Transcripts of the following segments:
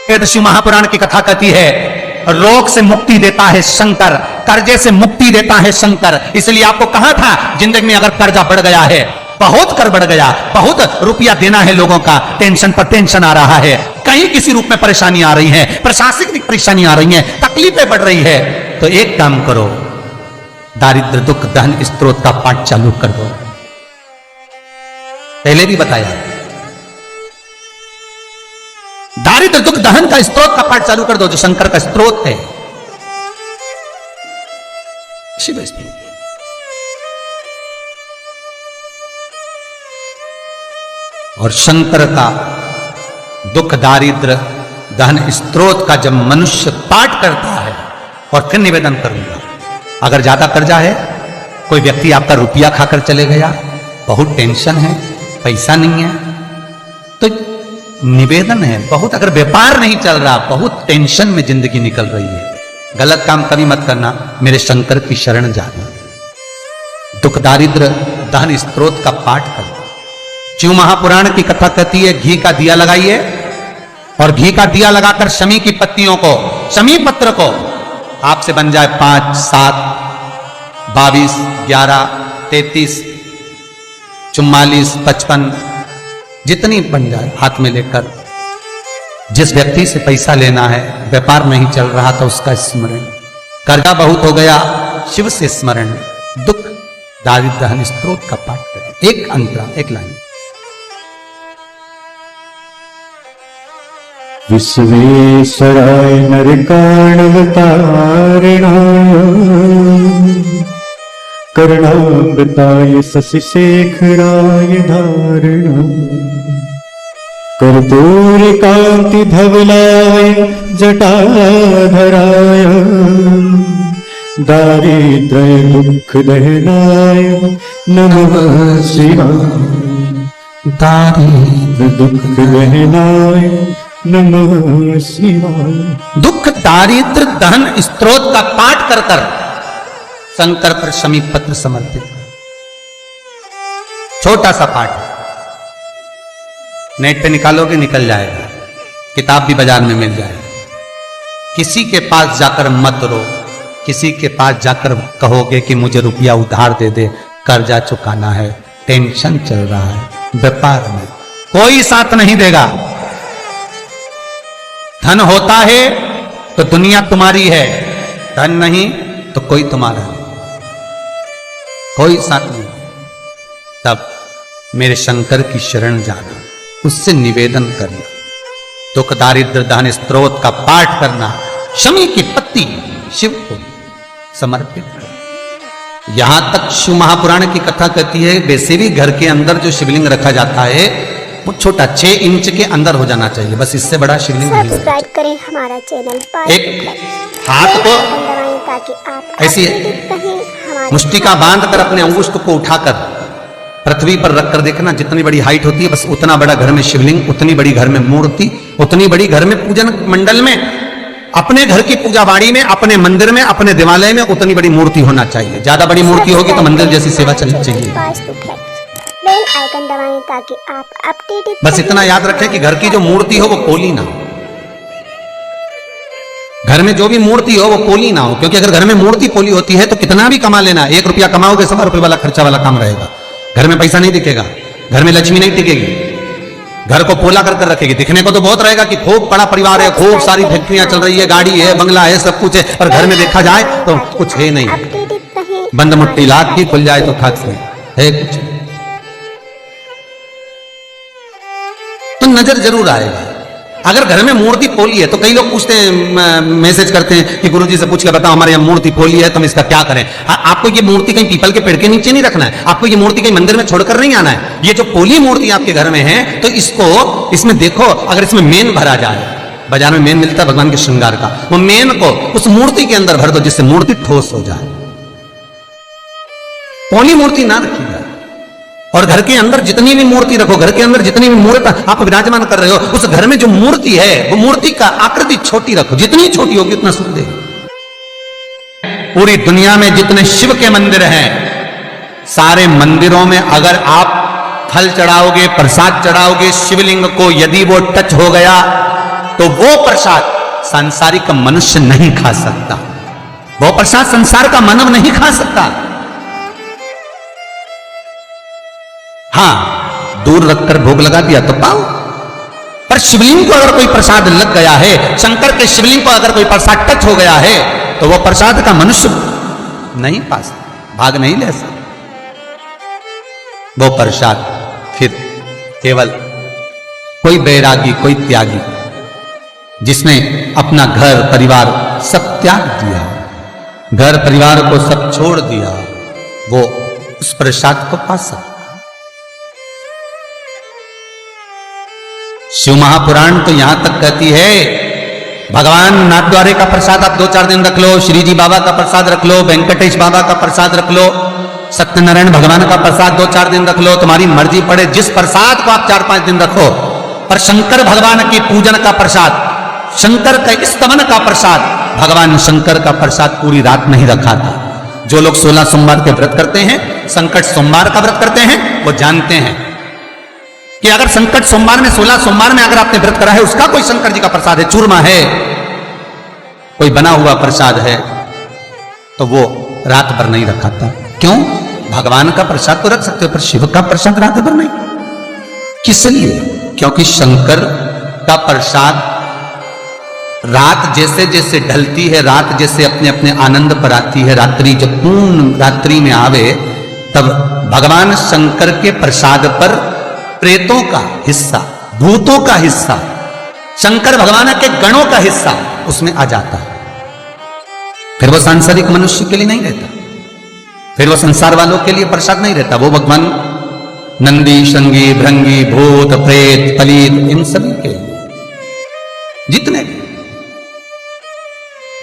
शिव महापुराण की कथा कहती है रोग से मुक्ति देता है शंकर, कर्जे से मुक्ति देता है शंकर। इसलिए आपको कहा था जिंदगी में अगर कर्जा बढ़ गया है, बहुत कर बढ़ गया, बहुत रुपया देना है लोगों का, टेंशन पर टेंशन आ रहा है, कहीं किसी रूप में परेशानी आ रही है, प्रशासनिक परेशानी आ रही है, तकलीफें बढ़ रही है, तो एक काम करो, दारिद्र दुख दहन स्त्रोत का पाठ चालू कर दो। पहले भी बताया, दारिद्र दुख दहन का स्त्रोत का पाठ चालू कर दो, जो शंकर का स्त्रोत है, शिव स्त्रोत। और शंकर का दुख दारिद्र दहन स्त्रोत का जब मनुष्य पाठ करता है, और फिर निवेदन करूंगा, अगर ज्यादा कर्जा है, कोई व्यक्ति आपका रुपया खाकर चले गया, बहुत टेंशन है, पैसा नहीं है, तो निवेदन है, बहुत अगर व्यापार नहीं चल रहा, बहुत टेंशन में जिंदगी निकल रही है, गलत काम कभी मत करना, मेरे शंकर की शरण जाना, दुख दारिद्र दहन स्त्रोत का पाठ करना। शिव महापुराण की कथा कहती है घी का दिया लगाइए, और घी का दिया लगाकर शमी की पत्तियों को, शमी पत्र को आपसे बन जाए 5, 7, 22, 11, 33, 44, 55, जितनी बन जाए हाथ में लेकर, जिस व्यक्ति से पैसा लेना है, व्यापार नहीं चल रहा था, उसका स्मरण, कर्जा बहुत हो गया, शिव से स्मरण, दुख दारिद्र दहन स्त्रोत का पाठ करें। एक अंतरा, एक लाइन। विश्वेश्वराय नरकाणवतारिणाय कर्णामृताय शशिशेखराय धारणाय कर्पूरकांति धवलाय जटाधराय दारिद्र्य दुख दहनाय नमः शिवाय। दारिद्र्य दुख दहनाय नमः शिवाय। दुख दारिद्र दहन स्त्रोत का पाठ कर कर शंकर पर शमी पत्र समर्पित, छोटा सा पाठ, नेट पे निकालोगे निकल जाएगा, किताब भी बाजार में मिल जाएगा। किसी के पास जाकर मत रो, किसी के पास जाकर कहोगे कि मुझे रुपया उधार दे दे, कर्जा चुकाना है, टेंशन चल रहा है, व्यापार में कोई साथ नहीं देगा। धन होता है तो दुनिया तुम्हारी है, धन नहीं तो कोई तुम्हारा नहीं, कोई साथ नहीं। तब मेरे शंकर की शरण जाना, उससे निवेदन करना, दुख दारिद्र दहन स्त्रोत का पाठ करना, शमी की पत्ती शिव को समर्पित करना। यहां तक शिव महापुराण की कथा कहती है वैसे भी घर के अंदर जो शिवलिंग रखा जाता है वो छोटा 6 इंच के अंदर हो जाना चाहिए, बस इससे बड़ा शिवलिंग नहीं। सब्सक्राइब करें हमारा चैनल, एक हाथ को ताकि आप ऐसी मुष्टि का बांध कर अपने अंगुष्ठ को उठाकर पृथ्वी पर रखकर देखना, जितनी बड़ी हाइट होती है बस उतना बड़ा घर में शिवलिंग, उतनी बड़ी घर में मूर्ति, उतनी बड़ी घर में पूजन मंडल में, अपने घर की पूजा बाड़ी में, अपने मंदिर में, अपने देवालय में उतनी बड़ी मूर्ति होना चाहिए। ज्यादा बड़ी मूर्ति होगी तो मंदिर जैसी सेवा चलनी चाहिए। बेल आइकन दबाएं ताकि आप अपडेटेड। बस इतना याद रखें कि घर की जो मूर्ति हो वो पोली ना हो, घर में जो भी मूर्ति हो वो पोली ना हो, क्योंकि अगर घर में मूर्ति पोली होती है तो कितना भी कमा लेना, 1 रुपया कमाओगे 100 रुपये वाला खर्चा वाला काम रहेगा, घर में पैसा नहीं दिखेगा, घर में लक्ष्मी नहीं टिकेगी, घर को पोला कर कर रखेगी। दिखने को तो बहुत रहेगा कि खूब बड़ा परिवार है, खूब सारी फैक्ट्रियां चल रही है, गाड़ी है, बंगला है, सब कुछ है, पर घर में देखा जाए तो कुछ है नहीं, बंद मुट्ठी लाख की खुल जाए तो खाक से है कुछ, तो नजर जरूर आएगा। अगर घर में मूर्ति पोली है तो कई लोग पूछते हैं, मैसेज करते हैं कि गुरुजी से पूछ के बताओ हमारे यहाँ मूर्ति पोली है तो हम इसका क्या करें। आपको ये मूर्ति कहीं पीपल के पेड़ के नीचे नहीं रखना है, आपको ये मूर्ति कहीं मंदिर में छोड़कर नहीं आना है। ये जो पोली मूर्ति आपके घर में है तो इसको, इसमें देखो, अगर इसमें मेन भरा जाए, बाजार में मेन मिलता है भगवान के श्रृंगार का, वो मेन को उस मूर्ति के अंदर भर दो जिससे मूर्ति ठोस हो जाए, पोली मूर्ति ना रखी जाए। और घर के अंदर जितनी भी मूर्ति रखो, घर के अंदर जितनी भी मूर्ति आप विराजमान कर रहे हो, उस घर में जो मूर्ति है वो मूर्ति का आकृति छोटी रखो, जितनी छोटी होगी उतना सुंदर। पूरी दुनिया में जितने शिव के मंदिर हैं, सारे मंदिरों में अगर आप फल चढ़ाओगे, प्रसाद चढ़ाओगे, शिवलिंग को यदि वो टच हो गया तो वो प्रसाद सांसारिक मनुष्य नहीं खा सकता। वो प्रसाद संसार का मानव नहीं खा सकता। हां, दूर रखकर भोग लगा दिया तो पाओ, पर शिवलिंग को अगर कोई प्रसाद लग गया है, शंकर के शिवलिंग को अगर कोई प्रसाद टच हो गया है, तो वो प्रसाद का मनुष्य नहीं पा सकता, भाग नहीं ले सकता। वो प्रसाद फिर केवल कोई बैरागी, कोई त्यागी, जिसने अपना घर परिवार सब त्याग दिया, घर परिवार को सब छोड़ दिया, वो उस प्रसाद को पा सकता। शिव महापुराण तो यहां तक कहती है, भगवान नाथद्वारे का प्रसाद आप 2-4 दिन रख लो, श्री जी बाबा का प्रसाद रख लो, वेंकटेश बाबा का प्रसाद रख लो, सत्यनारायण भगवान का प्रसाद 2-4 दिन रख लो, तुम्हारी मर्जी पड़े जिस प्रसाद को आप 4-5 दिन रखो, पर शंकर भगवान की पूजन का प्रसाद, शंकर के स्तवन का प्रसाद, भगवान शंकर का प्रसाद पूरी रात नहीं रखा था। जो लोग 16 सोमवार के व्रत करते हैं, संकट सोमवार का व्रत करते हैं, वो जानते हैं कि अगर संकट सोमवार में 16 सोमवार में अगर आपने व्रत करा है, उसका कोई शंकर जी का प्रसाद है, चूरमा है, कोई बना हुआ प्रसाद है, तो वो रात भर नहीं रखाता। क्यों? भगवान का प्रसाद तो रख सकते हो, पर शिव का प्रसाद रात भर नहीं। किस लिए? क्योंकि शंकर का प्रसाद रात जैसे जैसे ढलती है, रात जैसे अपने अपने आनंद पर आती है, रात्रि जब पूर्ण रात्रि में आवे, तब भगवान शंकर के प्रसाद पर प्रेतों का हिस्सा, भूतों का हिस्सा, शंकर भगवान के गणों का हिस्सा उसमें आ जाता है। फिर वो सांसारिक मनुष्य के लिए नहीं रहता, फिर वो संसार वालों के लिए प्रसाद नहीं रहता। वो भगवान नंदी, शंगी, भृंगी, भूत, प्रेत, पलीत, इन सभी के जितने भी,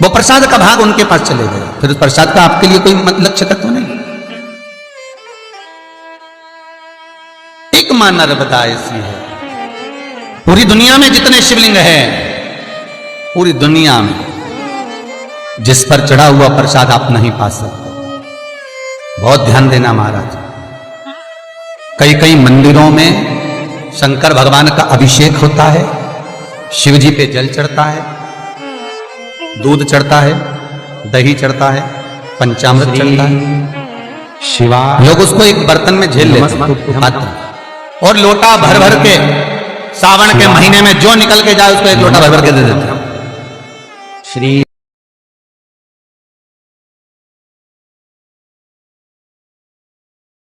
वो प्रसाद का भाग उनके पास चले गए। फिर उस प्रसाद का आपके लिए कोई लक्ष्य तत्व नहीं। एक मां नर्मदा ऐसी है, पूरी दुनिया में जितने शिवलिंग हैं, पूरी दुनिया में जिस पर चढ़ा हुआ प्रसाद आप नहीं पा सकते। बहुत ध्यान देना महाराज, कई कई मंदिरों में शंकर भगवान का अभिषेक होता है, शिव जी पे जल चढ़ता है, दूध चढ़ता है, दही चढ़ता है, पंचामृत चढ़ता है, शिवा लोग उसको एक बर्तन में झेल लेते हैं और लोटा भर भर के सावन के महीने में जो निकल के जाए उसको एक लोटा भर भर के दे देते हैं। श्री